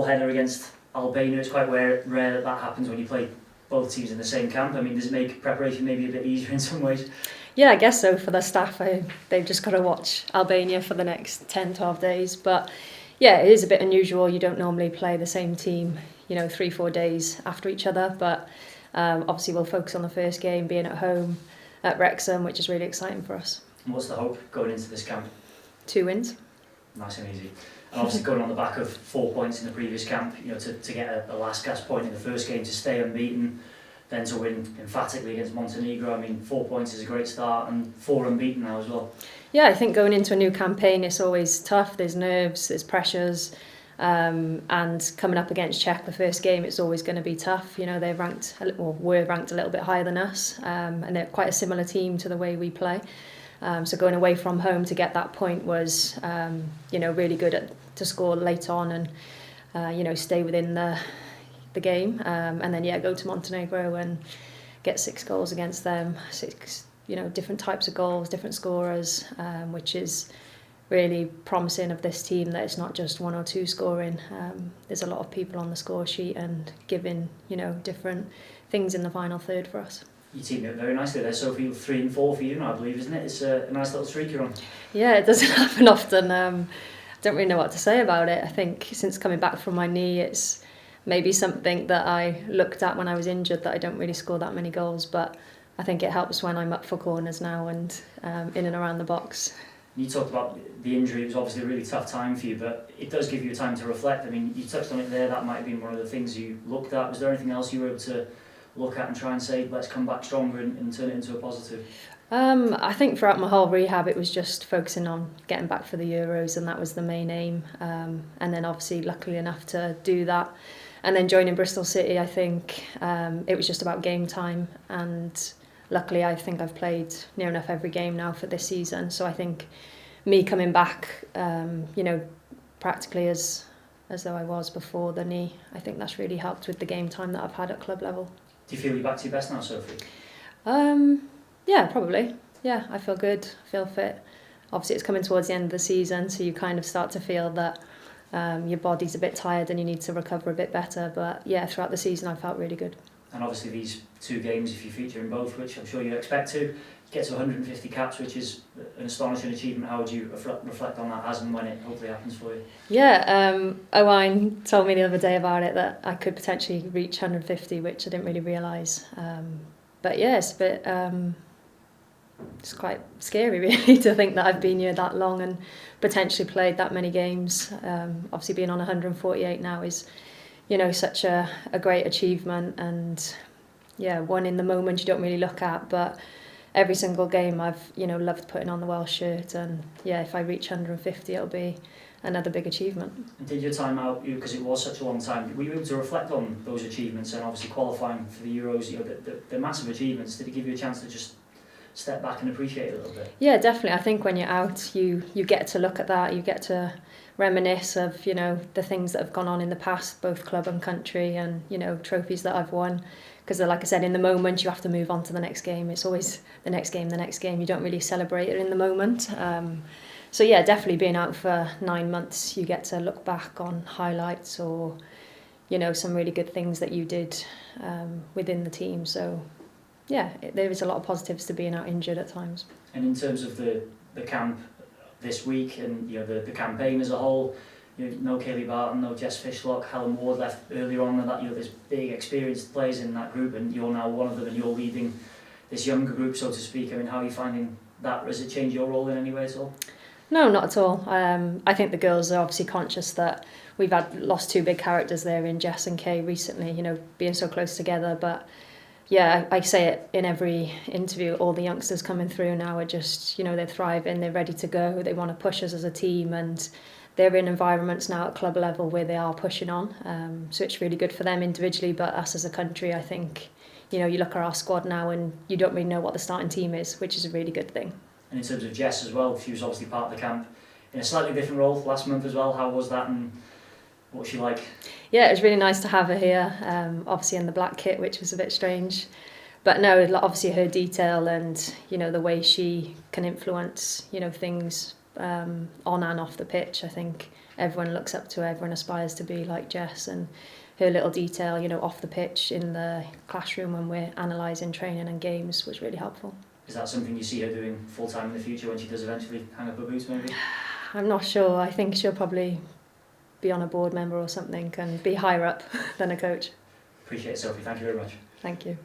Header against Albania. It's quite rare that happens when you play both teams in the same camp. I mean, does it make preparation maybe a bit easier in some ways? Yeah, I guess so for the staff. They've just got to watch Albania for the next 10, 12 days. But yeah, it is a bit unusual. You don't normally play the same team, 3-4 days after each other. But obviously we'll focus on the first game being at home at Wrexham, which is really exciting for us. And what's the hope going into this camp? 2 wins. Nice and easy. And obviously going on the back of 4 points in the previous camp, to get a last gasp point in the first game, to stay unbeaten, then to win emphatically against Montenegro. I mean, 4 points is a great start, and 4 unbeaten now as well. Yeah, I think going into a new campaign it's always tough. There's nerves, there's pressures, and coming up against Czech the first game, it's always going to be tough. They're were ranked a little bit higher than us, and they're quite a similar team to the way we play. So going away from home to get that point was, really good to score late on and, stay within the game. And then, go to Montenegro and get 6 goals against them. 6, different types of goals, different scorers, which is really promising of this team, that it's not just 1 or 2 scoring. There's a lot of people on the score sheet and giving, different things in the final third for us. You teamed it very nicely there, Sophie. 3 and 4 for you now, I believe, isn't it? It's a nice little streak you're on. Yeah, it doesn't happen often. I don't really know what to say about it. I think since coming back from my knee, it's maybe something that I looked at when I was injured, that I don't really score that many goals, but I think it helps when I'm up for corners now and in and around the box. You talked about the injury. It was obviously a really tough time for you, but it does give you time to reflect. I mean, you touched on it there. That might have been one of the things you looked at. Was there anything else you were able to look at and try and say, let's come back stronger and turn it into a positive? I think throughout my whole rehab it was just focusing on getting back for the Euros, and that was the main aim. And then obviously luckily enough to do that, and then joining Bristol City, I think it was just about game time, and luckily I think I've played near enough every game now for this season. So I think me coming back, practically as though I was before the knee, I think that's really helped with the game time that I've had at club level. Do you feel you're back to your best now, Sophie? Yeah, probably. Yeah, I feel good, I feel fit. Obviously it's coming towards the end of the season, so you kind of start to feel that your body's a bit tired and you need to recover a bit better. But yeah, throughout the season I felt really good. And obviously these 2 games, if you feature in both, which I'm sure you expect to, get to 150 caps, which is an astonishing achievement. How would you reflect on that as and when it hopefully happens for you? Yeah, Owain told me the other day about it, that I could potentially reach 150, which I didn't really realise. But yeah, it's a bit, it's quite scary really to think that I've been here that long and potentially played that many games. Obviously being on 148 now is, such a great achievement, and yeah, one in the moment you don't really look at, but every single game I've, loved putting on the Welsh shirt, and yeah, if I reach 150 it'll be another big achievement. And did your time out, because it was such a long time, were you able to reflect on those achievements and obviously qualifying for the Euros, the massive achievements? Did it give you a chance to just step back and appreciate it a little bit? Yeah, definitely. I think when you're out, you get to look at that, you get to reminisce of, the things that have gone on in the past, both club and country, and, trophies that I've won. Because like I said, in the moment you have to move on to the next game. It's always the next game. You don't really celebrate it in the moment. So yeah, definitely being out for 9 months, you get to look back on highlights or, some really good things that you did within the team. So yeah, there is a lot of positives to being out injured at times. And in terms of the camp this week and the campaign as a whole, no Kaylee Barton, no Jess Fishlock, Helen Ward left earlier on, and that there's big experienced players in that group, and you're now one of them, and you're leading this younger group, so to speak. I mean, how are you finding that? Has it changed your role in any way at all? No, not at all. I think the girls are obviously conscious that we've lost 2 big characters there in Jess and Kay recently, being so close together. But yeah, I say it in every interview, all the youngsters coming through now are just, they're thriving, they're ready to go, they want to push us as a team, and they're in environments now at club level where they are pushing on. So it's really good for them individually, but us as a country, I think, you look at our squad now and you don't really know what the starting team is, which is a really good thing. And in terms of Jess as well, she was obviously part of the camp in a slightly different role last month as well. How was that, and what was she like? Yeah, it was really nice to have her here, obviously in the black kit, which was a bit strange. But no, obviously her detail and, the way she can influence, things on and off the pitch. I think everyone looks up to her, everyone aspires to be like Jess, and her little detail, you know, off the pitch in the classroom when we're analysing training and games was really helpful. Is that something you see her doing full time in the future when she does eventually hang up her boots maybe? I'm not sure. I think she'll probably be on a board member or something and be higher up than a coach. Appreciate it, Sophie. Thank you very much. Thank you.